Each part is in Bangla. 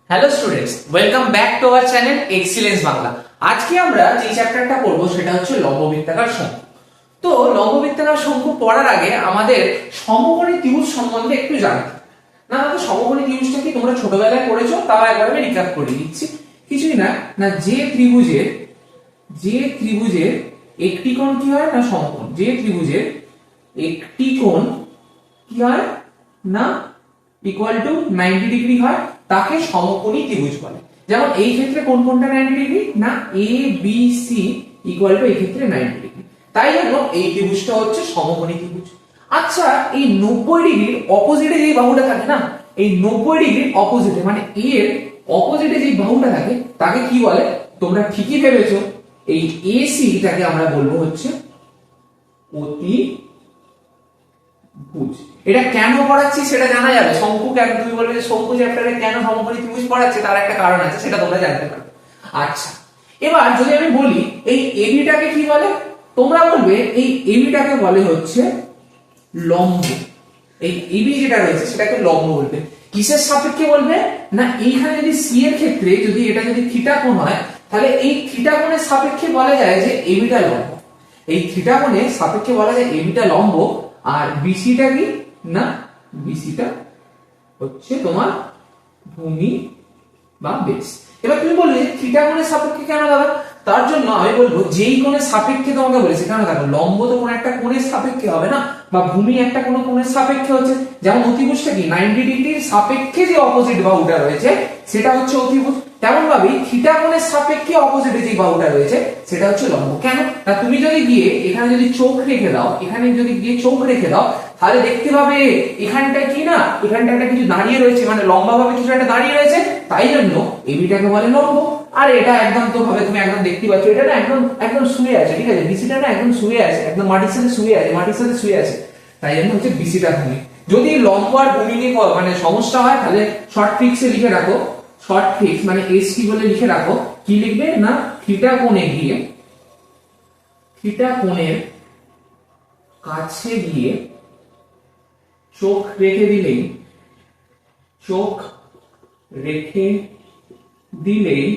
Hello students, welcome back to our channel excellence Bangla. আজকে আমরা যে চ্যাপ্টারটা পড়বো সেটা হচ্ছে লম্ববৃত্তাকার শঙ্কু। তো লম্ববৃত্তাকার শঙ্কু পড়ার আগে আমাদের সমকোণী ত্রিভুজ সম্বন্ধে একটু জানতে হবে। না তো সমকোণী ত্রিভুজটা কি তোমরা ছোটবেলায় পড়েছো, তাও একবার আমি রিক্যাপ করে দিচ্ছি। কিছুই না, যে ত্রিভুজের একটি কোণ কি হয় না সমকোণ, যে ত্রিভুজের একটি কোণ কি হয় না ইকুয়াল টু 90 ডিগ্রি হয় তাকে সমকোণী ত্রিভুজ বলে। যেমন এই ক্ষেত্রে কোন কোণটা 90 ডিগ্রি না A B C equal to এই ক্ষেত্রে 90 ডিগ্রি, তাই জন্য এই ত্রিভুজটা হচ্ছে সমকোণী ত্রিভুজ। আচ্ছা, এই 90 ডিগ্রির অপোজিটে যে বাহুটা থাকে না, এই 90 ডিগ্রির অপোজিটে মানে এর অপোজিটে যে বাহুটা থাকে তাকে কি বলে? তোমরা ঠিকই ভেবেছো, এই এসি টাকে আমরা বলবো হচ্ছে অতিভুজ। এটা কেন পড়াচ্ছি সেটা জানা যাবে। শঙ্কু কেন, তুমি বলবে যে শঙ্কু চ্যাপ্টারে কেন সমকোণী ত্রিভুজ পড়াচ্ছে, তার একটা কারণ আছে, সেটা তোমরা জানতে পারবে। আচ্ছা, এবার যদি আমি বলি এই এবিটাকে কি বলে, তোমরা বলবে এই এবিটাকে বলে হচ্ছে লম্ব। এই এবি যেটা রয়েছে সেটাকে লম্ব বলবে। কিসের সাপেক্ষে বলবে না, এইখানে যদি সি এর ক্ষেত্রে যদি এটা যদি থিটা কোণ হয়, তাহলে এই থিটা কোণের সাপেক্ষে বলা যায় যে এবিটা লম্ব। এই থিটা কোণের সাপেক্ষে বলা যায় এবিটা লম্ব। আর বিসিটা কি না, বিসিটা হচ্ছে তোমার ভূমি বা বেস। এবার তুমি বললে থিটা কোণের সাপেক্ষে কেন দাদা? তার জন্য আমি বলবো যেই কোণের সাপেক্ষে তোমাকে বলেছে, কেন দেখো লম্ব তো কোন একটা কোণের সাপেক্ষে হবে না, বা ভূমি একটা কোন কোণের সাপেক্ষে হচ্ছে। যেমন অতিভুজটা কি 90 ডিগ্রির সাপেক্ষে যে অপোজিট বাহুটা রয়েছে সেটা হচ্ছে অতিভুজ। তেমন ভাবে থিটা কোণের সাপেক্ষে অপোজিটে যে বাহুটা রয়েছে সেটা হচ্ছে লম্ব। কেন না, তুমি যদি গিয়ে এখানে যদি চোখ রেখে দাও, এখানে যদি গিয়ে চোখ রেখে দাও, তাহলে দেখতে পাবে এখানটা কি না, এখানটা একটা কিছু দাঁড়িয়ে রয়েছে, মানে লম্বা ভাবে কিছু একটা দাঁড়িয়ে রয়েছে, তাই জন্য এবিটাকে বলে লম্ব। আর এটা একদম তো ভাবে তুমি একদম দেখতে পাচ্ছ, এটা না একদম একদম শুয়ে আছে, ঠিক আছে, বিসিটা না একদম শুয়ে আছে, একদম মাটির সাথে শুয়ে আছে, তাই জন্য হচ্ছে বিসিটা ভূমি। যদি লম্ব আর ভূমি নিয়ে মানে সমস্যা হয়, তাহলে শর্ট ট্রিক্সে লিখে রাখো, শর্ট ট্রিক্স মানে এসটি বলে লিখে রাখো। কি লিখবে না, থিটা কোণে গিয়ে, থিটা কোণের কাছে গিয়ে চোখ রেখে দিলেই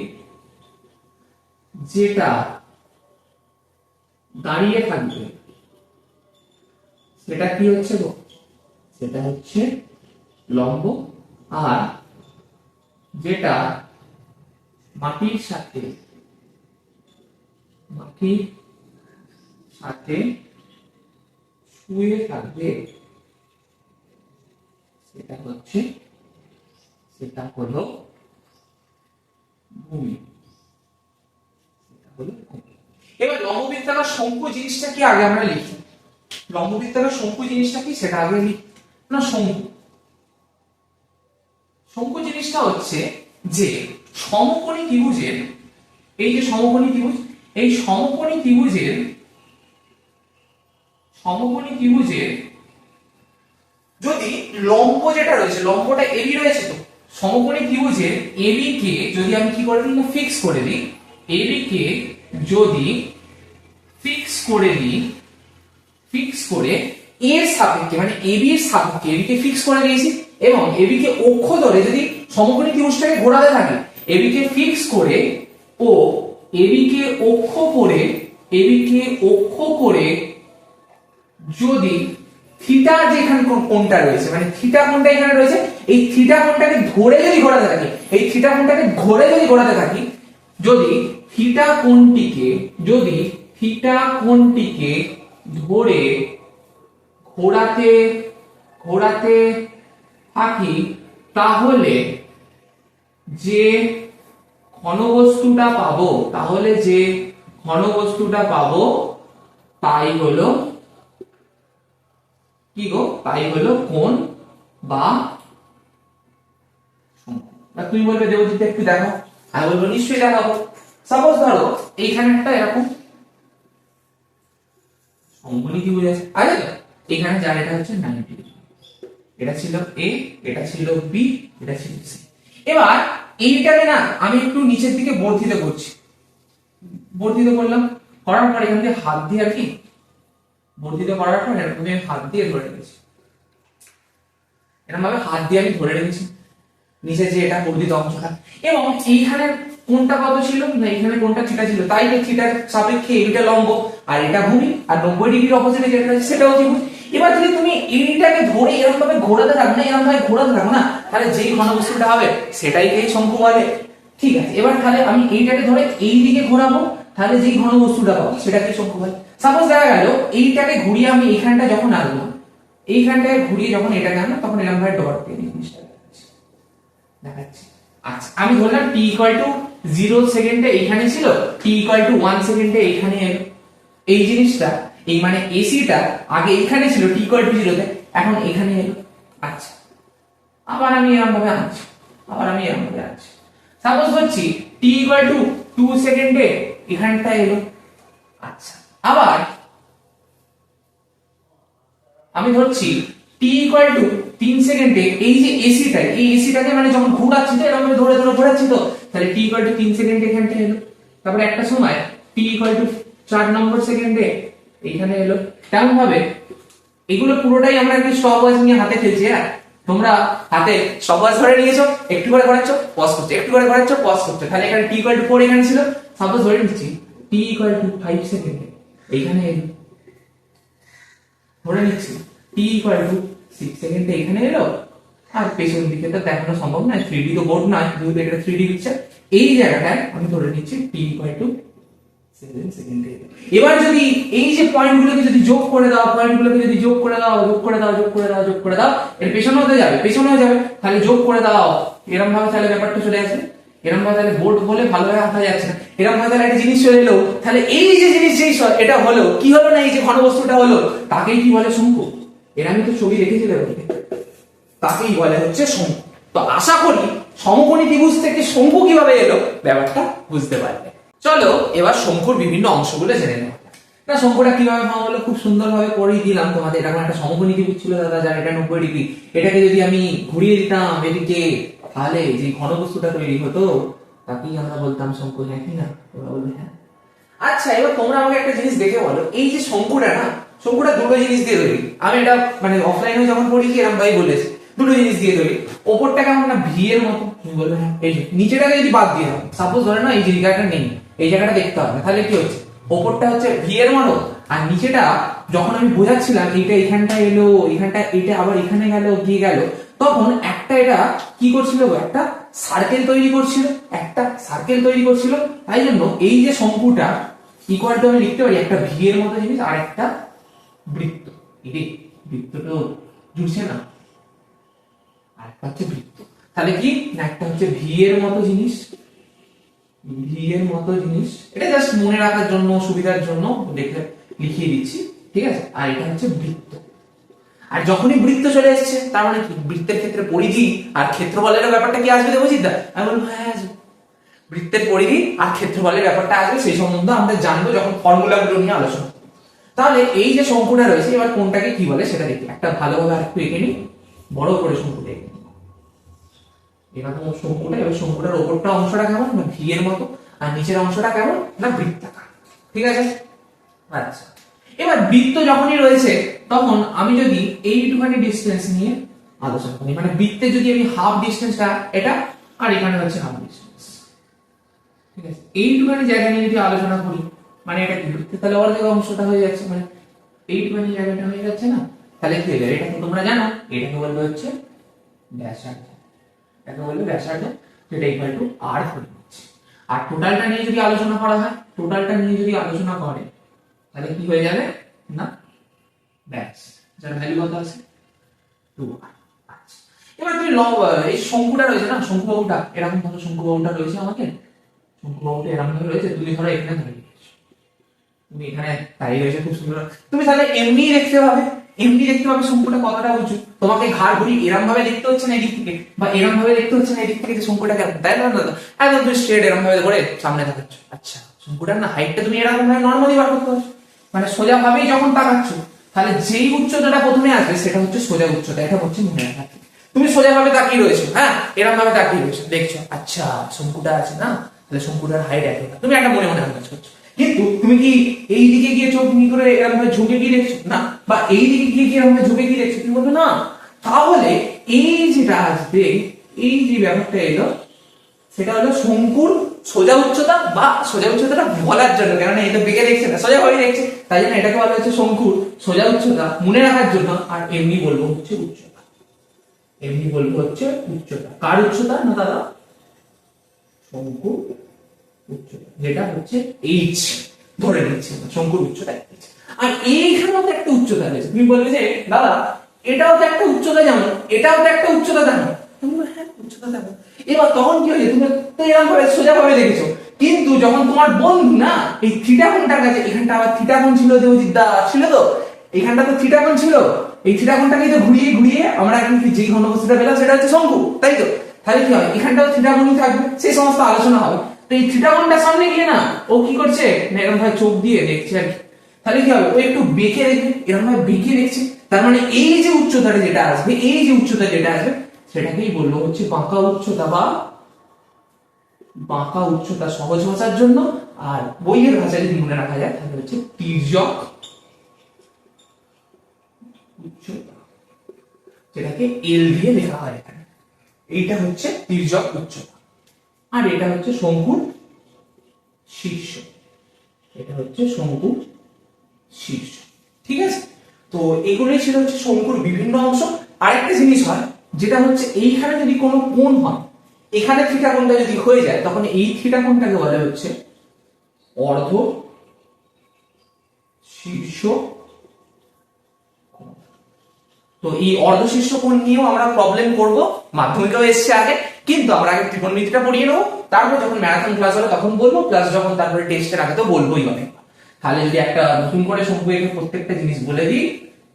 যেটা দাঁড়িয়ে থাকবে সেটা কি হচ্ছে গো, সেটা হচ্ছে লম্ব। আর যেটা মাটির সাথে শুয়ে থাকবে সেটা হলো ভূমি। এবার লম্ববৃত্তাকার শঙ্কু জিনিসটা কি আগে আমরা লিখি, লম্ববৃত্তাকার শঙ্কু জিনিসটা কি সেটা আগে লিখি না। শঙ্কু জিনিসটা হচ্ছে যে সমকোণী ত্রিভুজের, এই যে সমকোণী ত্রিভুজ, এই সমকোণী ত্রিভুজের যদি লম্ব যেটা রয়েছে, লম্বটা এবি রয়েছে, তো সমকোণী ত্রিভুজের এবি কে যদি আমি কি করে দিই না ফিক্স করে দিই, এবি কে যদি ফিক্স করে এর সাপেক্ষে মানে এবি এর সাপেক্ষে এবি কে ফিক্স করে দিয়েছি, এবং এবি কে অক্ষ ধরে যদি সমকোণী ত্রিভুজটাকে ঘোরাতে থাকি, এবি কে ফিক্স করে ও এবি কে অক্ষ করে যদি থিটা যেখানে কোণটা রয়েছে, মানে থিটা কোণটা এখানে রয়েছে, এই থিটা কোণটাকে ধরে যদি ঘোরাতে থাকি, এই থিটা কোণটাকে ধরে যদি ঘোরাতে থাকি, যদি থিটা কোণটিকে ধরে ঘোরাতে থাকি, তাহলে যে ঘনবস্তুটা পাবো তাই হলো কি গো, তাই হলো কোণ বা শঙ্কু। তুমি বলবে দেবজিৎ একটু দেখো, আমি বলবো নিশ্চয়ই দেখাবো। সাপোজ ধরো এইখানে একটা এরকম সমকোণী ত্রিভুজ আছে, এখানে যার এটা হচ্ছে 90 ডিগ্রি, এটা ছিল এ, এটা ছিল বি, এটা ছিল সি। এবার এইটাকে না আমি একটু নিচের দিকে বর্ধিত করছি, বর্ধিত করলাম, করার পর এখান থেকে হাত দিয়ে আর কি বর্ধিত করার পর এরকম আমি হাত দিয়ে ধরে রেখেছি, এরকম ভাবে হাত দিয়ে আমি ধরে রেখেছি নিচে যে এটা বর্ধিত অংশটা। এবং এইখানে কোনটা কত ছিল না এখানে কোনটা থিটা ছিল, তাই থিটার সাপেক্ষে এইটা লম্ব আর এটা ভূমি, আর 90 ডিগ্রির অপোজিটে যেটা আছে সেটাও ত্রিভুজ। এবার যদি তুমি এইটাকে ধরে এরকম ভাবে ঘোরাতে থাকো না, এরকম ভাবে ঘোরাতে থাকো না, তাহলে যেই ঘনবস্তুটা হবে সেটাই এই শঙ্কু বলে। ঠিক আছে, এবার তাহলে আমি এইটাকে ধরে এই দিকে ঘোরাবো, তাহলে যেই ঘনবস্তুটা পাবো সেটাকে শঙ্কু বলে। সাপোজ দেখা গেল এইটাকে ঘুরিয়ে আমি এইখানটা যখন আনলাম, এইখানটায় ঘুরিয়ে যখন এটাকে আনলাম, তখন এরকম ভাবে ডট দিয়ে জিনিসটা দেখাচ্ছি। আচ্ছা, আমি ধরলাম t = 0 সেকেন্ডে এখানে ছিল, t = 1 সেকেন্ডে এখানে এলো। এই জিনিসটা এই মানে এসিটা আগে এখানে ছিল t = 0 তে, এখন এখানে এলো। আচ্ছা, আবার আমি এরকম ভাবে আনছি, সাপোজ করছি t = 2 সেকেন্ডে এখানটা এলো। আচ্ছা, আবার আমি ধরছি t = 3 সেকেন্ডে এই যে এসিটাকে মানে যখন ঘোরাচ্ছি তো এরকম ধরে ধরে ঘোরাচ্ছি তো, তাহলে t = 3 সেকেন্ডে এখানটা এলো। তারপরে একটা সময় t = 4 নম্বর সেকেন্ডে এখানে এলো। তেমন ভাবে এগুলো পুরোটাই আমরা একটু স্টপওয়াচ নিয়ে হাতে খেলছি। হ্যাঁ, তোমরা হাতে স্টপওয়াচ ধরে নিয়েছো, একটু করে ঘোরাচ্ছ পজ করছো, একটু করে ঘোরাচ্ছ পজ করছো। তাহলে এখানে t = 4 এখানে ছিল, সাপোজ ধরে নিচ্ছি t = 5 সেকেন্ডে এইখানে এলো। ধরে নিচ্ছি t = 6 সেকেন্ডে এখানে এলো। আর পেছন দিকে তো দেখানো সম্ভব নয়, 3D তো বোর্ড নয়, যেহেতু এটা 3D পিকচার। এই জায়গাটায় আমি ধরে নিচ্ছি t = 7 সেকেন্ডে এলো। এবার যদি এই যে পয়েন্টগুলোকে যদি যোগ করে দাও, এর পেছনে হতে যাবে, তাহলে যোগ করে দাও, এরকম ভাবে তাহলে ব্যাপারটা চলে আসবে। এরকম ভাবে তাহলে বোর্ড বলে ভালোভাবে হাঁটা যাচ্ছে না, এরকম ভাবে তাহলে একটা জিনিস চলে এলো। তাহলে এই যে জিনিস যেই এটা হলো কি হলো না, এই যে ঘনবস্তুটা হলো তাকেই কি বলে শঙ্কু। এর আমি তো ছবি রেখেছিলাম, তাকেই বলে হচ্ছে শঙ্কু। তো আশা করি সমকোণী ত্রিভুজ থেকে শঙ্কু কিভাবে এলো ব্যাপারটা বুঝতে পারবে। চলো এবার শঙ্কুর বিভিন্ন অংশগুলো জেনে নেওয়া যাক। না, শঙ্কুটা কিভাবে ভাঙা হলো খুব সুন্দরভাবে করেই দিলাম তোমাদের। এরকম একটা সমকোণী ত্রিভুজ ছিল দাদা, যার এটা 90 ডিগ্রি, এটাকে যদি আমি ঘুরিয়ে দিতাম এদিকে, তাহলে যে ঘনবস্তুটা তৈরি হতো তাকেই আমরা বলতাম শঙ্কু। হ্যাঁ কি না, তোমরা বলবে হ্যাঁ। আচ্ছা, এবার তোমরা আমাকে একটা জিনিস দেখে বলো, এই যে শঙ্কুটা না, শঙ্কুটা দুটো জিনিস দিয়ে তৈরি। আমি এটা মানে অফলাইনে যখন পড়ি কি এরকম ভাই বলেছি, দুটো জিনিস দিয়ে তৈরি। ওপরটা কেমন না ভি এর মতো, তুমি বলবে হ্যাঁ। এই যে নিচেটাকে যদি বাদ দিয়ে দাও, সাপোজ ধরে না এই জায়গাটা নেই, এই জায়গাটা দেখতে হবে, তাহলে কি হচ্ছে ওপরটা হচ্ছে ভি এর মতো, আর নিচেটা যখন আমি বোঝাচ্ছিলাম এইটা এখানটা এলো, এখানটা এটা আবার এখানে গেল গিয়ে গেল, তখন একটা এটা কি করছিল, একটা সার্কেল তৈরি করছিল। তাই জন্য এই যে শঙ্কুটা ইকুয়াল টু আমি লিখতে পারি একটা ভি এর মতো জিনিস আর একটা বৃত্ত। এই বৃত্তটা জুড়ছে না, আর একটা হচ্ছে বৃত্ত। তাহলে কি না, একটা হচ্ছে ভি এর মতো জিনিস, এটা জাস্ট মনে রাখার জন্য সুবিধার জন্য লিখিয়ে দিচ্ছি, ঠিক আছে। আর এটা হচ্ছে বৃত্ত। আর যখনই বৃত্ত চলে এসেছে তার মানে কি, বৃত্তের ক্ষেত্রে পরিধি আর ক্ষেত্রফলের ব্যাপারটা কি আসবে দেবজিৎ দা? আমি বলবো হ্যাঁ আসবে, বৃত্তের পরিধি আর ক্ষেত্রফলের ব্যাপারটা আসবে, সেই সম্বন্ধে আমরা জানবো যখন ফর্মুলাগুলো নিয়ে আলোচনা। তাহলে এই যে শঙ্কুটা রয়েছে, এবার কোনটাকে কি বলে সেটা দেখি। একটা ভালোভাবে আরেকটু এঁকে নিই, বড় করে শঙ্কুটা এঁকে নিই। এরকম শঙ্কুটা, এবার শঙ্কুটার ওপরটা অংশটা কেমন না ভি এর মতো, আর নিচের অংশটা কেমন না বৃত্তাকার, ঠিক আছে। আচ্ছা, এবার বৃত্ত যখনই রয়েছে তখন আমি যদি এইটুখানি ডিসটেন্স নিয়ে আলোচনা করি, মানে বৃত্তে যদি আমি হাফ ডিসটেন্সটা এটা আর এখানে হচ্ছে হাফ ডিসটেন্স, ঠিক আছে, এইটুখানি জায়গা নিয়ে যদি আলোচনা করি, মানে এটা কি বৃত্তে তাহলে অর্ধেক অংশটা হয়ে যাচ্ছে, মানে এইটুখানি জায়গাটা হয়ে যাচ্ছে না, তাহলে কি হয়ে যাবে, এটা তো তোমরা জানো, এটাকে বলবে হচ্ছে ব্যাসার্ধ, যেটা ইকুয়াল টু আর ধরে নিচ্ছি। আর টোটালটা নিয়ে যদি আলোচনা করা হয়, তাহলে কি হয়ে যাবে না ব্যাস, যার ভ্যালু কত আছে 2r। আচ্ছা, এবার তুমি এই শঙ্কুটা রয়েছে না, শঙ্কুবাহুটা এরকম ধরো, শঙ্কুবাহুটা রয়েছে আমাকে, শঙ্কুবাহুটা এরকম ভাবে রয়েছে, তুমি ধরো এখানে ধরে নিয়েছো, তুমি এখানে দাঁড়িয়ে রয়েছে খুব সুন্দর, তুমি তাহলে এমনি দেখতে পাবে শঙ্কুটা কতটা উঁচু। তোমাকে ঘাড় ঘুরি এরকম ভাবে দেখতে হচ্ছে না এদিক থেকে, বা এরকম ভাবে দেখতে হচ্ছে না এদিক থেকে, যে শঙ্কুটা কেমন, তাই না? একদম তুমি স্ট্রেট এরকম ভাবে করে সামনে দেখাচ্ছ। আচ্ছা, শঙ্কুটার না হাইটটা তুমি এরকম ভাবে নরমালি বার করতে পারছো, মানে সোজা ভাবেই যখন তাকাচ্ছ তাহলে যেই উচ্চতাটা প্রথমে আসবে সেটা হচ্ছে সোজা উচ্চতা, এটা হচ্ছে মনে রাখা। তুমি সোজা ভাবে তাকিয়ে রয়েছো, হ্যাঁ এরকম ভাবে তাকিয়ে রয়েছো, দেখছো আচ্ছা শঙ্কুটা আছে না, তাহলে শঙ্কুটার হাইট এতটা, তুমি একটা মনে মনে আন্দাজ করছো। কিন্তু তুমি কি এই দিকে গিয়ে চোখ নি করে এরকম ভাবে ঝুঁকে গিয়ে দেখছো না, বা এই দিকে গিয়ে এরকম ভাবে ঝুঁকে গিয়ে দেখছো, তুমি বলবে না। তাহলে এই যেটা আসবে, এই যে ব্যাপারটা এলো, সেটা হলো শঙ্কুর সোজা উচ্চতা, বা সোজা উচ্চতাটা বলার জন্য, কারণ এই তো বেঁকে দেখছে না, সোজা ভাবে দেখছে, তাই জন্য এটাকে বলা হচ্ছে শঙ্কুর সোজা উচ্চতা মনে রাখার জন্য। আর এমনি বলবো হচ্ছে উচ্চতা, এমনি বলবো হচ্ছে উচ্চতা। কার উচ্চতা না দাদা? শঙ্কুর উচ্চতা, যেটা হচ্ছে এইচ ধরে নিচ্ছে, শঙ্কুর উচ্চতা এইচ। আর এইখানেও তো একটা উচ্চতা রয়েছে, তুমি বলবে যে দাদা এটাও তো একটা উচ্চতা, যেমন এটাও তো একটা উচ্চতা, তেমন হ্যাঁ উচ্চতা তেমন। এবার তখন কি হয়েছে, তুমি তো এরকম ভাবে সোজা ভাবে দেখেছো, কিন্তু যখন তোমার বন্ধু না এই থিটা কোণটার কাছে, এখানটা আবার থিটা কোণ ছিল, দেবজিৎ দা ছিল তো, এখানটা তো থিটা কোণ ছিল, এই থিটা কোণটাকে তো ঘুরিয়ে ঘুরিয়ে আমরা এখন যে ঘনবস্তুটা পেলাম সেটা হচ্ছে শঙ্কু, তাই তো? তাহলে কি হয়, এখানটাও থিটা কোণই থাকবে, সেই সমস্ত আলোচনা হবে। তো এই থিটা কোণটার সামনে গিয়ে না ও কি করছে না, এরকম ভাবে চোখ দিয়ে দেখছে আর কি। তাহলে কি হবে, ও একটু বেঁকে দেখবে, এরকম ভাবে বেঁকে দেখছে, তার মানে এই যে উচ্চতাটা যেটা আসবে, এই যে উচ্চতা যেটা আসবে সেটাকেই বলবো হচ্ছে বাঁকা উচ্চতা, বা বাঁকা উচ্চতা সহজ ভাষার জন্য। আর বইয়ের ভাষায় যদি মনে রাখা যায় তাহলে হচ্ছে তির্যক উচ্চতা, যেটাকে এল দিয়ে লেখা হয় এখানে। এইটা হচ্ছে তির্যক উচ্চতা, আর এটা হচ্ছে শঙ্কুর শীর্ষ, এটা হচ্ছে শঙ্কুর শীর্ষ। ঠিক আছে, তো এগুলোই ছিল হচ্ছে শঙ্কুর বিভিন্ন অংশ। আরেকটা জিনিস হয় যেটা হচ্ছে এইখানে যদি কোনো কোণ হয়, এখানে থিটা কোণটা যদি হয়ে যায়, তখন এই থিটা কোণটাকে বলা হচ্ছে অর্ধ শীর্ষ কোণ। তো এই অর্ধ শীর্ষ কোণ নিয়েও আমরা প্রবলেম করব, মাধ্যমিকেও এসছে আগে, কিন্তু আমরা আগে ত্রিকোণমিতিটা পড়িয়ে নেবো, তারপর যখন ম্যারাথন ক্লাস হবে তখন বলবো, প্লাস যখন তারপরে টেস্টের আগে তো বলবোই অনেক। তাহলে যদি একটা নতুন করে শঙ্কু এঁকে প্রত্যেকটা জিনিস বলে দিই,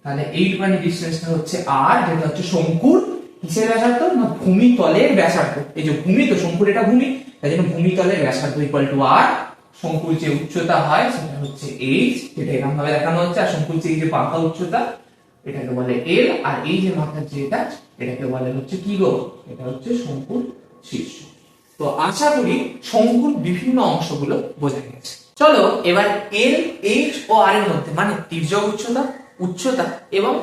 তাহলে এইটুখানি ডিসটেন্সটা হচ্ছে আর, যেটা হচ্ছে শঙ্কুর কিসের ব্যাসার্ধ না ভূমি তলের ব্যাসার্ধ। এই যে ভূমি, তো শঙ্কুর এটা ভূমি, তাই জন্য ভূমি তলের ব্যাসার্ধ ইকুয়াল টু আর। শঙ্কুর যে উচ্চতা হয় সেটা হচ্ছে এইচ, যেটা এরকম ভাবে দেখানো হচ্ছে, আর শঙ্কুর যে এই যে বাঁকা উচ্চতা এটাকে বলে এল, আর এই যে মাথার যেটা এটাকে বলে হচ্ছে কি গো, এটা হচ্ছে শঙ্কুর শীর্ষ। তো আশা করি শঙ্কুর বিভিন্ন অংশগুলো বোঝা গেছে। চলো এবার এল, এইচ ও আর এর মধ্যে, মানে তির্যক উচ্চতা, উচ্চতা এবং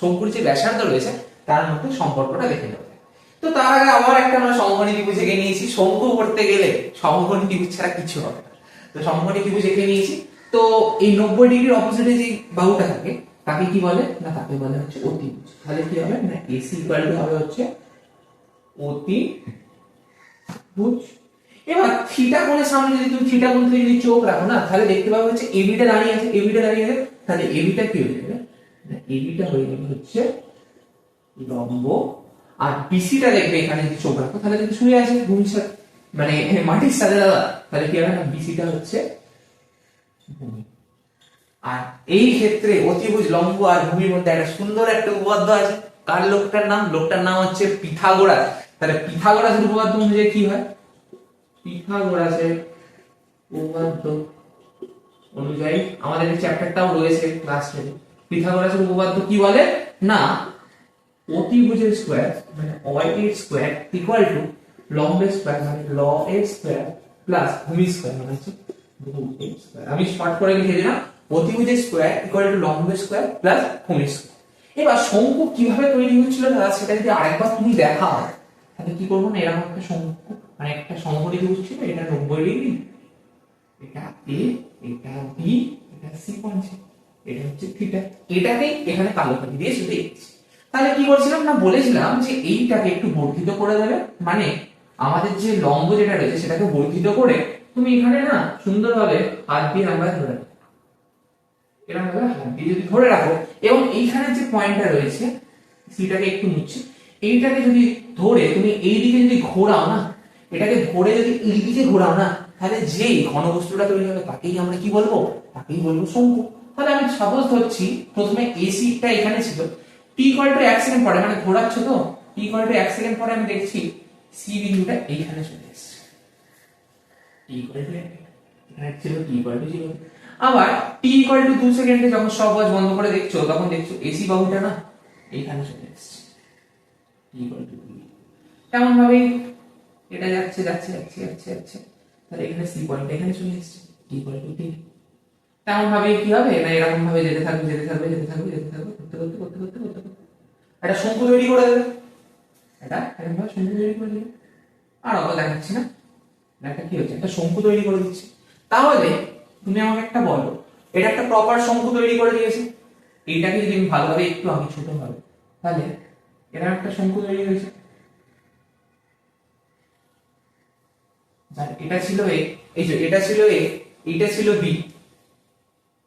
শঙ্কুর যে ব্যাসার্ধ রয়েছে তার মধ্যে সম্পর্কটা দেখে নেওয়া যায়। তো তার আগে আবার একটা আমরা সমকোণী ত্রিভুজ এঁকে নিয়েছি। শঙ্কু করতে গেলে সমকোণী ত্রিভুজ ছাড়া কিছু হবে না, তো সমকোণী ত্রিভুজ এঁকে নিয়েছি। তো এই 90 ডিগ্রির অপোজিটে যে বাহুটা থাকে তাকে কি বলে না, তাকে বলে হচ্ছে অতিভুজ। তাহলে কি হবে না, এসি ইকুয়াল টু হবে হচ্ছে অতিভুজ। এবার থিটা কোণের সামনে যদি তুমি থিটা কোণ থেকে যদি চোখ রাখো না, তাহলে দেখতে পাবে হচ্ছে এবিটা দাঁড়িয়ে আছে, এবিটা দাঁড়িয়ে আছে, তাহলে এবিটা কি হয়ে যাবে না, এবিটা হয়ে যাবে হচ্ছে লম্ব। আর বিসিটা দেখবে এখানে যদি চোখ রাখো তাহলে যদি শুয়ে আছে ভূমির সাথে, মানে মাটির সাথে দাদা, তাহলে কি হবে না, বিসিটা হচ্ছে ভূমি। আর এই ক্ষেত্রে অতিভুজ, লম্ব আর ভূমির মধ্যে একটা সুন্দর একটা উপপাদ্য আছে। কার লোকটার নাম? লোকটার নাম হচ্ছে পিথাগোরাস। তাহলে পিথাগোরাসের উপপাদ্য অনুযায়ী কি হয়, পিথাগোরাসের উপপাদ্য অনুযায়ী আমাদের এই চ্যাপ্টারটাও রয়েছে ক্লাস 10। পিথাগোরাসের উপপাদ্য কি বলে না, অতিভুজের স্কয়ার মানে অয় এর স্কয়ার ইকুয়াল টু লম্বের স্কয়ার মানে ল এর স্কয়ার প্লাস ভূমি স্কয়ার মানে হচ্ছে ভূমি স্কয়ার। আমি শর্ট করে লিখে দিলাম, অতিভুজের স্কয়ার ইকুয়াল টু লম্বের স্কয়ার প্লাস ভূমি স্কয়ার। এবার শঙ্কু কিভাবে তৈরি হচ্ছিল দাদা, সেটা যদি আরেকবার তুমি দেখাও তাহলে কি করবো না, এরকম একটা শঙ্কু মানে একটা সমকোণী ত্রিভুজ ছিল, এটা 90 ডিগ্রি, এটা এ, এটা বি, এটা সি পয়েন্ট, এটা হচ্ছে থিটা, এটাকেই এখানে কালো কালি দিয়ে শুধু এঁকেছি। তাহলে কি করছিলাম না, বলেছিলাম যে এইটাকে একটু বর্ধিত করে দেবে, মানে আমাদের যে লম্ব যেটা রয়েছে সেটাকে বর্ধিত করে তুমি এখানে না সুন্দরভাবে হাত দিয়ে আমরা ধরে রাখো, এরকম ভাবে হাত দিয়ে যদি ধরে রাখো, এবং এইখানে যে পয়েন্টটা রয়েছে সেটাকে একটু মুছছি, এইটাকে যদি ধরে তুমি এই দিকে যদি ঘোরাও না, এটাকে ধরে যদি এই দিকে ঘোরাও না, তাহলে যেই ঘনবস্তুটা তৈরি হবে তাকেই আমরা কি বলবো, তাকেই বলবো শঙ্কু। তাহলে আমি সাপোজ ধরছি প্রথমে এসিটা এখানে ছিল, টি ইকুয়াল টু 1 সেকেন্ড পরে, মানে ঘোরাচ্ছ তো, টি ইকুয়াল টু 1 সেকেন্ড পরে আমি দেখছি সি বিন্দুটা এইখানে চলে এসেছে, টি ইকুয়াল টু এখানে ছিল টি ইকুয়াল টু 0। আবার t ইকুয়াল টু 2 সেকেন্ডে যখন সব ওয়াচ বন্ধ করে দেখছো তখন দেখছো এসি বাহুটা না এইখানে চলে এসেছে t ইকুয়াল টু 2। তেমন ভাবে এটা যাচ্ছে যাচ্ছে যাচ্ছে যাচ্ছে যাচ্ছে, তাহলে এখানে সি পয়েন্ট এখানে চলে এসেছে t ইকুয়াল টু 3। তেমন ভাবে কি হবে না এরকম ভাবে যেতে থাকবে যেতে থাকবে যেতে থাকবে যেতে থাকবে করতে করতে করতে করতে করতে করতে একটা শঙ্কু তৈরি করে দেবে, এটা এরকম ভাবে শঙ্কু তৈরি করে দেবে। আর অত দেখাচ্ছি না, একটা কি হচ্ছে একটা শঙ্কু তৈরি করে দিচ্ছে। তাহলে তুমি আমাকে একটা বলো, এটা একটা প্রপার শঙ্কু তৈরি করে দিয়েছে, এইটাকে যদি আমি ভালোভাবে একটু আগে ছোট হবে তাহলে এটা একটা শঙ্কু তৈরি হয়েছে। এটা ছিল এ, এই যে এটা ছিল এ, এটা ছিল বি,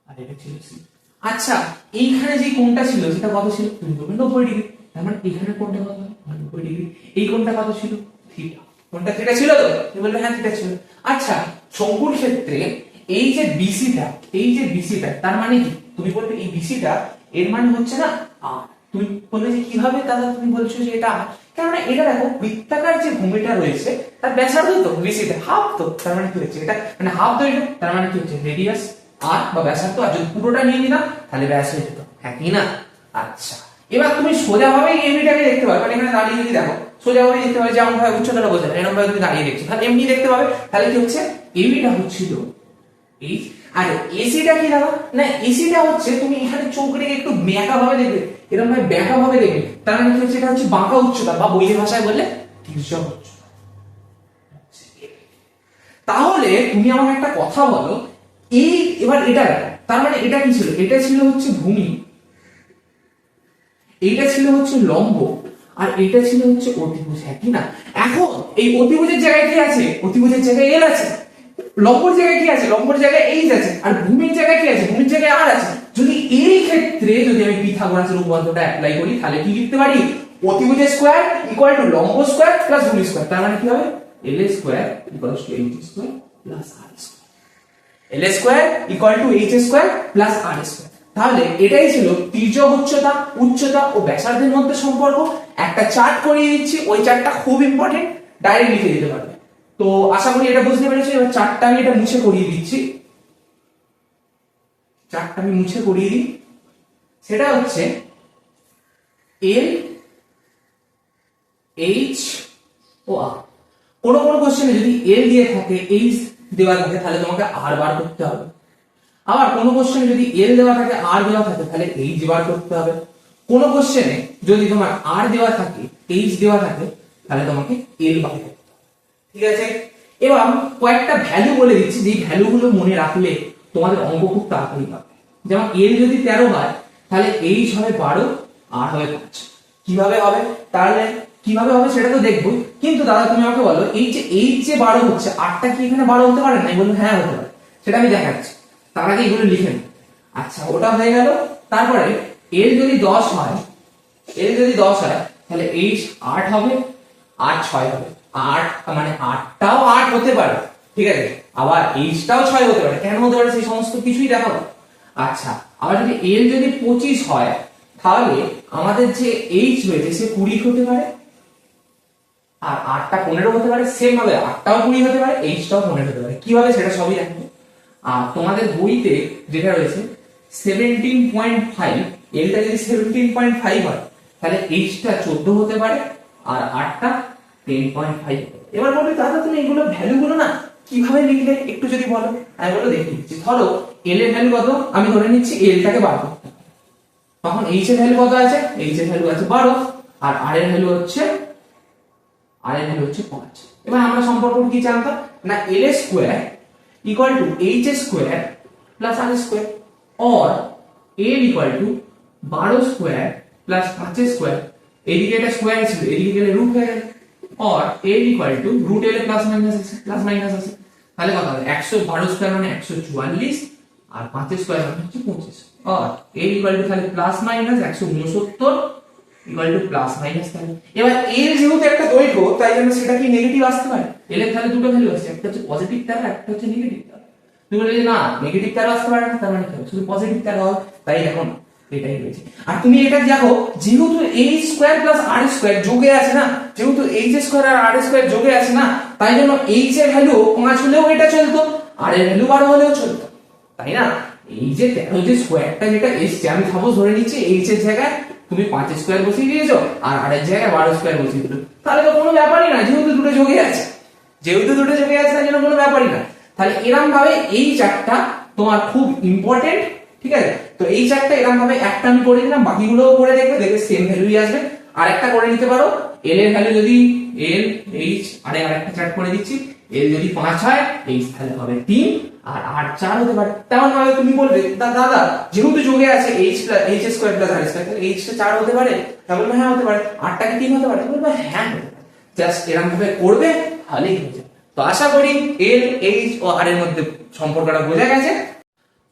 আর এটা ছিল সি। আচ্ছা এইখানে যে কোণটা ছিল সেটা কত ছিল? তুমি বলবে 90 ডিগ্রি। তার মানে এখানে কোণটা কত? 90 ডিগ্রি। এই কোণটা কত ছিল? থিটা। কোণটা থিটা ছিল তো? তুমি বলবে হ্যাঁ থিটা ছিল। আচ্ছা শঙ্কুর ক্ষেত্রে এই যে বিসিটা, এই যে বিসিটা তার মানে কি? তুমি বলবে এই বিসিটা এর মানে হচ্ছে না আর। তুমি বলবে যে কিভাবে দাদা তুমি বলছো যে এটা আর? কারণ এটা দেখো বৃত্তাকার যে ভূমিটা রয়েছে তার ব্যাসার্ধ তো বিসিটা হাফ, তো তার মানে কি হচ্ছে এটা মানে হাফ দৈর্ঘ্য, তার মানে কি হচ্ছে রেডিয়াস আর বা ব্যাসার্ধ। আর যদি পুরোটা নিয়ে নিতাম তাহলে ব্যাস হয়ে যেত, হ্যাঁ কি না? আচ্ছা এবার তুমি সোজা ভাবে এমনিটাকে দেখতে পাবে, মানে এখানে দাঁড়িয়ে যদি দেখো সোজা ভাবে দেখতে পাবে, যেমন ভাবে উচ্চতাটা বোঝা যায় এরকম ভাবে তুমি দাঁড়িয়ে দেখছো তাহলে এমনি দেখতে পাবে। তাহলে কি হচ্ছে এবিটা হচ্ছিল এই, আর এসিটা কি দাদা না এসিটা হচ্ছে তুমি এখানে চোখ রেখে একটু বেঁকা ভাবে দেখবে, এরকম ভাবে বেঁকা ভাবে দেখবে, তার মানে কি হচ্ছে এটা হচ্ছে বাঁকা উচ্চতা বা বৈদিক ভাষায় বললে তির্যক উচ্চতা। তাহলে তুমি আমাকে একটা কথা বলো, এই এবার এটা তার মানে এটা কি ছিল? এটা ছিল হচ্ছে ভূমি, এইটা ছিল হচ্ছে লম্ব, আর এটা ছিল হচ্ছে অতিভুজ, হ্যাঁ কি না? এখন এই অতিভুজের জায়গায় কি আছে? অতিভুজের জায়গায় এল আছে। লম্বর জায়গায় কি আছে? লম্বর জায়গায় এইচ আছে। আর ভূমির জায়গায় কি আছে? ভূমির জায়গায় আর আছে। যদি এই ক্ষেত্রে যদি আমি পিথাগোরাসের উপপাদ্যটা অ্যাপ্লাই করি তাহলে কি লিখতে পারি? অতিভুজের স্কয়ার ইকুয়াল টু লম্ব স্কয়ার প্লাস ভূমি স্কয়ার। তার মানে কি হবে? L square equals to H square plus R square. L square equal to H square plus R square. তাহলে এটাই ছিল তির্যক উচ্চতা, উচ্চতা ও ব্যাসার্ধের মধ্যে সম্পর্ক। একটা চার্ট করিয়ে দিচ্ছি, ওই চার্টটা খুব ইম্পর্টেন্ট, ডাইরেক্ট লিখে দিতে পারবে। তো আশা করি এটা বুঝতে পেরেছো। এবার চার্টটা আমি এটা মুছে করিয়ে দিচ্ছি, চার্টটা আমি মুছে করিয়ে দিই। সেটা হচ্ছে এল, এইচ ও আর। কোন কোশ্চেনে যদি এল দিয়ে থাকে, এইচ দেওয়া থাকে তাহলে তোমাকে আর বার করতে হবে। আবার কোন কোশ্চেনে যদি এল দেওয়া থাকে আর দেওয়া থাকে তাহলে এইচ বার করতে হবে। কোন কোশ্চেনে যদি তোমার আর দেওয়া থাকে এইচ দেওয়া থাকে তাহলে তোমাকে এল বার করতে হবে। ঠিক আছে, এবার কয়েকটা ভ্যালু বলে দিচ্ছি, যে ভ্যালুগুলো মনে রাখলে তোমাদের অঙ্ক খুব তাড়াতাড়ি হবে। যেমন এল যদি 13 হয় তাহলে এইচ হবে 12 আর হবে 5। কিভাবে হবে? তাহলে কিভাবে হবে সেটা তো দেখবো, কিন্তু দাদা তুমি আমাকে বলো এই যে এইচ যে 12 হচ্ছে, আরটা কি এখানে 12 হতে পারে না? আমি বলবো হ্যাঁ হতে পারে, সেটা আমি দেখাচ্ছি। তার আগে এগুলো লিখে নিই। আচ্ছা ওটা হয়ে গেল। তারপরে এল যদি 10 হয়, এল যদি 10 হয় তাহলে এইচ 8 হবে আর 6 হবে। 8 মানে 8টাও 8 হতে পারে, ঠিক আছে, আবার এইচটাও 6 হতে পারে। কেন হতে পারে সেই সমস্ত কিছুই দেখাবো। আচ্ছা আবার যদি এল যদি 25 হয় তাহলে আমাদের যে এইচ রয়েছে সে 20 হতে পারে, আর 8টা 15 হতে পারে। সেম ভাবে 8টাও 20 হতে পারে, এইচটাও 15 হতে পারে। কিভাবে সেটা সবই রাখবো। আর তোমাদের বইতে যেটা রয়েছে 17.5, এলটা যদি 17.5 হয় তাহলে এইচটা 14 হতে পারে আর 8টা 10.5। এবার বলবে দাদা তুমি এগুলো ভ্যালুগুলো না কিভাবে লিখলে একটু যদি বলো। আমি বলে দেখিয়ে দিচ্ছি। ধরো এল এর ভ্যালু কত, আমি ধরে নিচ্ছি এলটাকে বার করতে, তখন এইচ এর ভ্যালু কত আছে? এইচ এর ভ্যালু আছে 12 আর আর এর ভ্যালু হচ্ছে 5। এবার আমরা সম্পর্ক কি জানতাম না, L square equal to H square plus R square, और L equal to 12 square plus 5 square. এদিকে এটা স্কয়ার ছিল, এদিকে গেলে রুট হয়ে গেল, और এল ইকুয়াল টু রুট এর প্লাস মাইনাস আছে, তাহলে কত হবে? 112 স্কয়ার মানে 144 আর 5 স্কয়ার মানে হচ্ছে 25, और এল ইকুয়াল টু তাহলে plus minus 169 equal to plus minus. তাহলে এবার এর যেহেতু একটা দৈর্ঘ্য তাই জন্য সেটা কি নেগেটিভ আসতে পারে? এল এর তাহলে দুটো ভ্যালু আছে, একটা হচ্ছে পজিটিভ তার, একটা হচ্ছে নেগেটিভ তার। তুমি বললে যে না নেগেটিভ তার আসতে পারে না, তার মানে কি শুধু পজিটিভ তার হবে, তাই দেখো না এটাই রয়েছে। আর তুমি এটা দেখো যেহেতু H square plus R square যোগে আছে না, যেহেতু এইচ স্কয়ার আর আর স্কয়ার যোগে আছে না, তাই জন্য এইচ এর ভ্যালু 5 হলেও এটা চলতো, আর এর ভ্যালু 12 হলেও চলতো। তাই না? এই যে 13 যে স্কোয়ারটা যেটা এসছে, আমি সাপোজ ধরে নিচ্ছি এইচ এর জায়গায় তুমি 5 স্কোয়ার বসিয়ে দিয়েছো আর আর এর জায়গায় 12 স্কোয়ার বসিয়ে দিলো, তাহলে তো কোনো ব্যাপারই না, যেহেতু দুটো যোগে আছে, তার জন্য কোনো ব্যাপারই না। তাহলে এরকম ভাবে এই চারটা তোমার খুব ইম্পর্টেন্ট, ঠিক আছে? তো এই চারটা এরকম ভাবে একটা আমি করে দিলাম, বাকিগুলোও করে দেখবে সেম ভ্যালুই আসবে। আর একটা করে নিতে পারো, এল এর ভ্যালু যদি এল এইচ, আরেকটা চার্ট করে দিচ্ছি, এল যদি 5 হয়, এইচ তাহলে হবে 3 আর আর 4 হতে পারে। তেমন ভাবে তুমি বলবে দাদা যেহেতু যোগে আছে H plus H square plus R square, তাহলে এইচ টা 4 হতে পারে? তাহলে বলবে হ্যাঁ হতে পারে। আরটা কি 3 হতে পারে? বলবে হ্যাঁ হতে পারে। জাস্ট এরকম ভাবে করবে, তাহলেই হয়ে যাবে। তো আশা করি এল এইচ ও আর এর মধ্যে সম্পর্কটা বোঝা গেছে।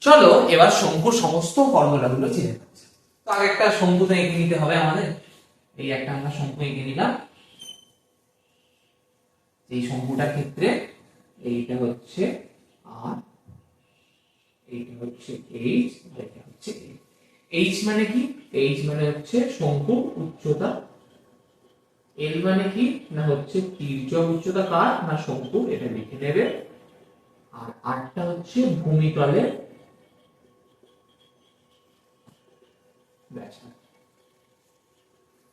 চলো এবার শঙ্কুর সমস্ত ফর্মুলাগুলো জেনে নেওয়া যাক। তো আগে একটা শঙ্কু তো এঁকে নিতে হবে আমাদের। এই একটা আমরা শঙ্কু এঁকে নিলাম। এই শঙ্কুটার ক্ষেত্রে এইটা হচ্ছে আর, এইটা হচ্ছে এইচ, এটা হচ্ছে এইচ মানে কি? এইচ মানে হচ্ছে শঙ্কুর উচ্চতা। এল মানে কি? না হচ্ছে তির্যক উচ্চতা কার? না শঙ্কুর, এটা লিখে নেবে। আর আরটা হচ্ছে ভূমিতলের ব্যাসার্ধ।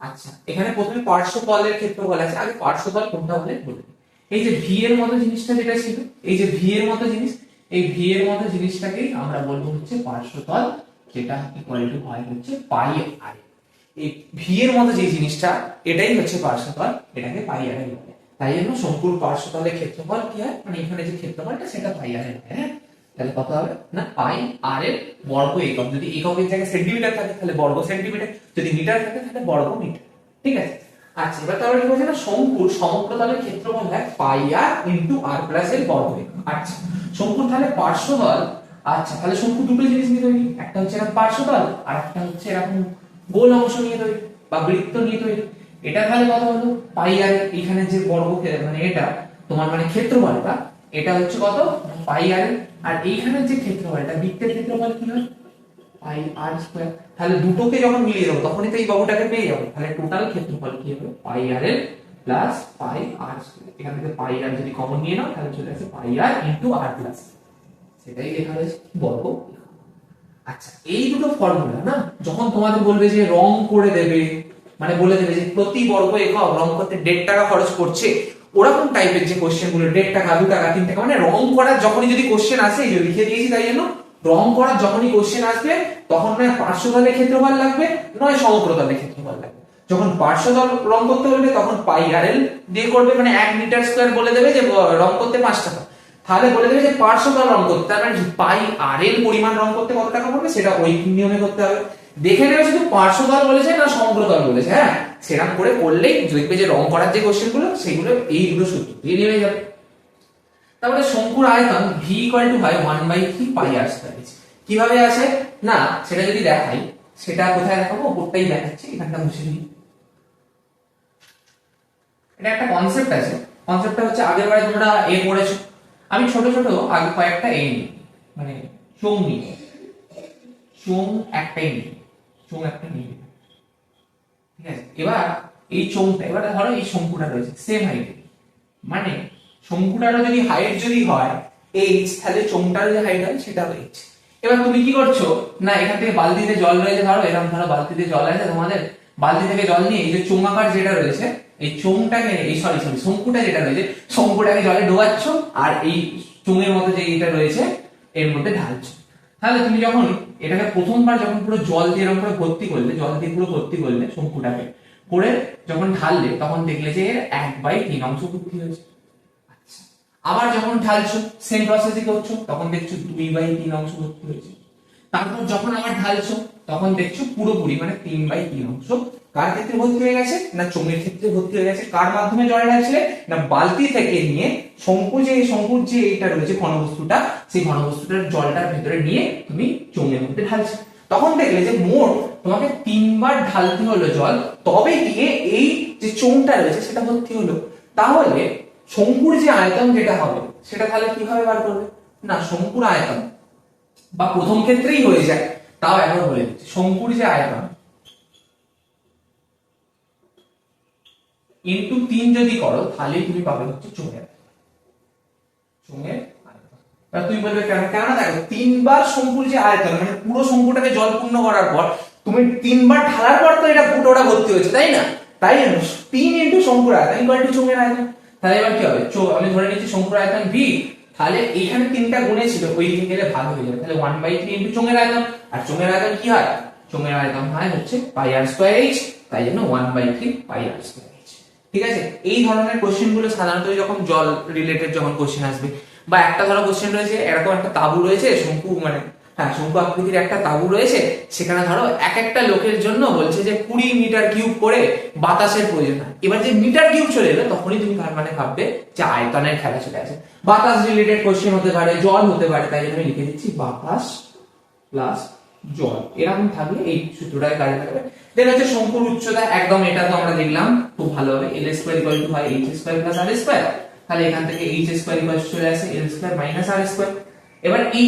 আচ্ছা, এখানে প্রথমে পার্শ্বতলের ক্ষেত্রফল আছে, আগে পার্শ্বতল কোনটা বলে বলে দিই। এই যে ভি এর মতো জিনিসটা যেটা ছিল, এই যে ভি এর মতো জিনিস, এই ভি এর মতো জিনিসটাকেই আমরা বলবো হচ্ছে পার্শ্বতল, যেটা ইকুয়াল টু হয় হচ্ছে পাই আর। এই ভি এর মতো যে জিনিসটা, এটাই হচ্ছে পার্শ্বতল, এটাকে পাই আর বলে। তাই জন্য শঙ্কুর পার্শ্বতলের ক্ষেত্রফল কি হয়, মানে এখানে যে ক্ষেত্রফলটা সেটা পাই আর হয়। হ্যাঁ, তাহলে কত হবে না পাই আর এর বর্গ একক। যদি এককের জায়গায় সেন্টিমিটার থাকে তাহলে বর্গ সেন্টিমিটার, যদি মিটার থাকে তাহলে বর্গ মিটার। ঠিক আছে? আচ্ছা, এবার তাহলে কি বলছে না, শঙ্কুর সমগ্রতলের ক্ষেত্রফল হয় পাই আর ইনটু আর প্লাস এর বর্গ একক। আচ্ছা, শঙ্কুর তাহলে পার্শ্বতল, আচ্ছা তাহলে শঙ্কু দুটো জিনিস নিয়ে তৈরি, একটা হচ্ছে এরকম পার্শ্বতল আর একটা হচ্ছে এরকম গোল অংশ নিয়ে তৈরি বা বৃত্ত নিয়ে তৈরি। এটা তাহলে কত হলো পাই আর, এখানে যে বর্গ মানে এটা তোমার মানে ক্ষেত্রফলটা, এটা হচ্ছে কত পাই আর। আর এইখানে যে ক্ষেত্রফলটা বৃত্তের ক্ষেত্রফল কি হয় পাই আর স্কয়ার। তাহলে দুটোকে যখন মিলিয়ে দেবো তখনই তো এই বাহুটাকে পেয়ে যাবো। তাহলে টোটাল ক্ষেত্রফল কি হবে পাই আর এর প্লাস পাই আর স্কয়ার। এখান থেকে পাই আর যদি কমন নিয়ে নাও তাহলে চলে আসে পাই আর ইনটু আর প্লাস, সেটাই লেখা হয়েছে বর্গ। আচ্ছা, এই দুটো ফর্মুলা না যখন তোমাদের বলবে যে রং করে দেবে, মানে বলে দেবে যে প্রতি বর্গ একক রং করতে 1.5 টাকা খরচ করছে, ওরকম টাইপের যে কোশ্চেন গুলো 1.5 টাকা 2 টাকা 3 টাকা, মানে রং করার যখনই যদি কোশ্চেন আসে, এই যে লিখে দিয়েছি তাই জন্য, রং করার যখনই কোশ্চেন আসবে তখন নয় পার্শ্বতলের ক্ষেত্রফল লাগবে, নয় সমগ্রতলের ক্ষেত্রফল লাগবে। যখন পার্শ্বতল রং করতে বলবে তখন পাই আর এল দিয়ে করবে, মানে 1 মিটার স্কয়ার বলে দেবে যে রং করতে 5 টাকা। তাহলে বলে দেবে যে পার্শ্বতল রং করতে, তার মানে পাই আর এর পরিমাণ রং করতে কত টাকা পড়বে সেটা ওই নিয়মে করতে হবে। দেখে নেবে শুধু পার্শ্বতল বলেছে না সমগ্রতল বলেছে, হ্যাঁ সেরকম করে করলেই দেখবে যে রং করার যে কোশ্চেন গুলো সেগুলো এই দুটো সূত্র দিয়ে নেমে যাবে। তারপরে শঙ্কুর আয়তন v ইকুয়াল টু হয় 1/3 পাই আর স্কয়ার। কিভাবে আসে না সেটা যদি দেখাই, সেটা কোথায় দেখাবো, উপরটাই দেখাচ্ছি, এখানটা মুছে দিই। এটা একটা কনসেপ্ট আছে, কনসেপ্টটা হচ্ছে আগের বারে তোমরা এ পড়েছো, আমি ছোট ছোট আগে কয়েকটা এ নিই, মানে চোঙ নিই, চোঙ একটাই নিই, চোঙ একটা নিই, ঠিক আছে? এবার এই চোঙটা, এবার ধরো এই শঙ্কুটা রয়েছে সেম হাইটে, মানে শঙ্কুটারও যদি হাইট যদি হয় h, তাহলে চোঙটার যে হাইট হয় সেটা h। এবার তুমি কি করছো না, এখান থেকে বালতিতে জল রয়েছে, ধরো এরকম ধরো বালতিতে জল আছে তোমাদের, বালতি থেকে জল নিয়ে এই যে চোঙাকার যেটা রয়েছে এই চোঙটাকে, এই সরি শঙ্কুটা যেটা রয়েছে শঙ্কুটাকে জলে ডোবাচ্ছ আর এই চোঙের মতো যে এটা রয়েছে এর মধ্যে ঢালছো। তাহলে তুমি যখন এটাকে প্রথমবার যখন পুরো জল দিয়ে এরকম করে ভর্তি করলে, জল দিয়ে পুরো ভর্তি করলে শঙ্কুটাকে করে যখন ঢাললে তখন দেখলে যে এর 1/3 অংশ ভর্তি হয়েছে। আচ্ছা, আবার যখন ঢালছো সেম প্রসেসই করছো, তখন দেখছো 2/3 অংশ ভর্তি হয়েছে। তারপর যখন আবার ঢালছো তখন দেখছো পুরোপুরি মানে 3/3 অংশ কার ক্ষেত্রে ভর্তি হয়ে গেছে, না চোঙের ক্ষেত্রে ভর্তি হয়ে গেছে। কার মাধ্যমে জল ঢালছিলে, না বালতি থেকে নিয়ে শঙ্কুর যে এটা রয়েছে ঘনবস্তুটা, সেই ঘনবস্তুটার জলটার ভেতরে নিয়ে তুমি চোঙের মধ্যে ঢালছো। তখন দেখলে যে মোট তোমাকে 3 বার ঢালতে হলো জল, তবে গিয়ে এই যে চোঙটা রয়েছে সেটা ভর্তি হলো। তাহলে শঙ্কুর যে আয়তন যেটা হবে সেটা তাহলে কিভাবে বার করবে, না শঙ্কুর আয়তন বা প্রথম ক্ষেত্রেই হয়ে যায়, তাও একবার বলে দিচ্ছি, শঙ্কুর যে আয়তন ইনটু 3 যদি করো তাহলেই তুমি পাবে হচ্ছে চোঙের আয়তন। তুই বলবে কেন? কেননা দেখো 3 বার শঙ্কুর যে আয়তন মানে পুরো শঙ্কুটাকে জল পূর্ণ করার পর তুমি 3 বার ঢালার পর তো এটা ফুটোটা ভর্তি হয়েছে, তাই না? তাই জন্য 3 ইনটু শঙ্কুর আয়তন ইকুয়াল টু চোঙের আয়তন। তাহলে এবার কি হবে? আমি ধরে নিচ্ছি শঙ্কুর আয়তন v, তাহলে এখানে 3টা গুণে ছিল, ওই দিকে গেলে ভাগ হয়ে যাবে। তাহলে 1/3 ইনটু চোঙের আয়তন, আর চোঙের আয়তন কি হয়? চোঙের আয়তন হয় হচ্ছে পাই আর স্কয়ার h, তাই জন্য 1/3 পাই আর স্কয়ার h। ঠিক আছে? এই ধরনের কোশ্চেন গুলো সাধারণত যখন জল রিলেটেড যখন কোশ্চেন আসবে, বা একটা ধরো কোশ্চেন রয়েছে এরকম একটা তাবু রয়েছে, শঙ্কু মানে হ্যাঁ শঙ্কু আকৃতির একটা তাবু রয়েছে, সেখানে ধরো এক একটা লোকের জন্য বলছে যে 20 মিটার কিউব করে বাতাসের প্রয়োজন হয়। এবার যে মিটার কিউব চলে এলো তখনই তুমি তার মানে ভাববে যে আয়তনের খেলা চলে আসে। বাতাস রিলেটেড কোশ্চেন হতে পারে, জল হতে পারে, তাই জন্য আমি লিখে দিচ্ছি বাতাস প্লাস জল, এরকম থাকলে এই সূত্রটাই কাজে লাগবে। দেন হচ্ছে শঙ্কুর উচ্চতা, একদম এটা তো আমরা দেখলাম খুব ভালোভাবে, l স্কয়ার ইকুয়াল টু হয় h square plus r square. তাহলে এখান থেকে h স্কয়ার ইকুয়াল টু চলে আসে l square minus r square. এবার এই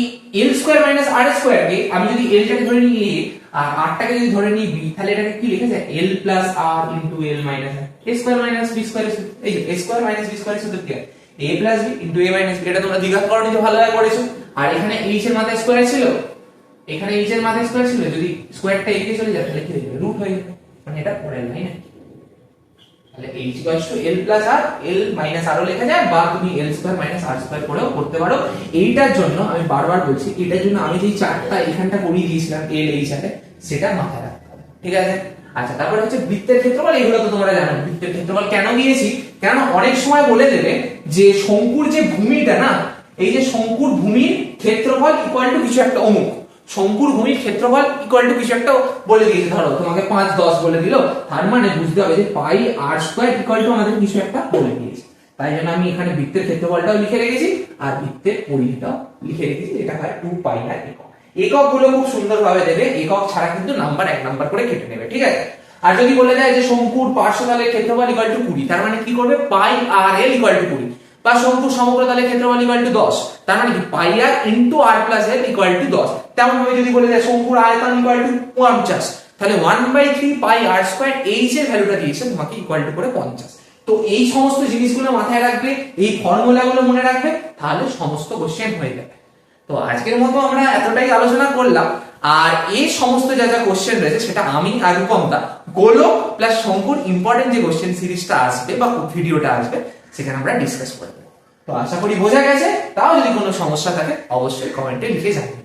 l square minus r square কে আমি যদি l টাকে ধরে নিই a আর r টাকে যদি ধরে নিই b, তাহলে এটাকে কি লেখা যায়? l plus r into l minus r, a square minus b square. এই যে a square minus b square সূত্র কি হয়? a plus b into a minus b। এটা তোমরা দ্বিঘাতকরণে ভালোভাবে পড়েছো। আর এখানে h এর মাথায় স্কয়ার ছিল, এখানে h এর মাথায় স্কয়ার ছিল, যদি স্কয়ারটা এদিকে চলে যায় তাহলে কি হয়ে যাবে? রুট হয়ে যাবে, মানে এটা পরের লাইন। তাহলে h equals to l plus r, l minus r ও লেখা যায়, বা তুমি l square minus r square করেও করতে পারো। এইটার জন্য আমি বারবার বলছি, এটার জন্য আমি যেই চার্টটা এখানটা করিয়ে দিয়েছিলাম l h এর, সেটা মাথায় রাখতে হবে। ঠিক আছে? আচ্ছা, তারপরে হচ্ছে বৃত্তের ক্ষেত্রফল। এগুলো তো তোমরা জানো। বৃত্তের ক্ষেত্রফল কেন দিয়েছি? কারণ অনেক সময় বলে দেবে যে শঙ্কুর যে ভূমিটা না, এই যে শঙ্কুর ভূমির ক্ষেত্রফল ইকুয়াল টু কিছু একটা অমুক, শঙ্কুর ভূমির ক্ষেত্রফল ইকুয়াল টু কিছু একটা বলে দিয়েছে, ধরো তোমাকে 5 10 বলে দিল, তার মানে বুঝতে হবে যে পাই আর স্কয়ার ইকুয়াল টু আমাদের কিছু একটা বলে দিয়েছে। তাই জন্য আমি এখানে বৃত্তের ক্ষেত্রফলটাও লিখে রেখেছি আর বৃত্তের পরিধিটাও লিখে রেখেছি, এটা হয় 2 পাই আর একক। একক গুলো খুব সুন্দরভাবে দেবে, একক ছাড়া কিন্তু নাম্বার এক নাম্বার করে কেটে নেবে। ঠিক আছে? আর যদি বলে দেয় যে শঙ্কুর পার্শ্বতলের ক্ষেত্রফল ইকুয়াল টু 20, তার মানে কি করবে? পাই আর এল ইকুয়াল টু 20, বা শঙ্কুর সমগ্রতলের ক্ষেত্রফল ইকুয়াল টু 10, তার মানে কি pi R into R plus L equal to 10। তেমন ভাবে যদি বলে দেয় শঙ্কুর আয়তন ইকুয়াল টু 50, তাহলে 1/3 পাই আর স্কয়ার h এর ভ্যালুটা দিয়েছে তোমাকে ইকুয়াল টু করে 50। তো এই সমস্ত জিনিসগুলো মাথায় রাখবে, এই ফর্মুলাগুলো মনে রাখবে, তাহলে সমস্ত কোশ্চেন হয়ে যাবে। তো আজকের মতো আমরা এতটাই আলোচনা করলাম। আর এই সমস্ত যা যা কোশ্চেন রয়েছে সেটা আমি আর রূপমদা গোলক প্লাস শঙ্কুর ইম্পর্টেন্ট যে কোশ্চেন সিরিজটা আসবে বা ভিডিওটা আসবে সেখানে আমরা ডিসকাস করব। তো আশা করি বোঝা গেছে। তাও যদি কোনো সমস্যা থাকে অবশ্যই কমেন্টে লিখে জানাবেন।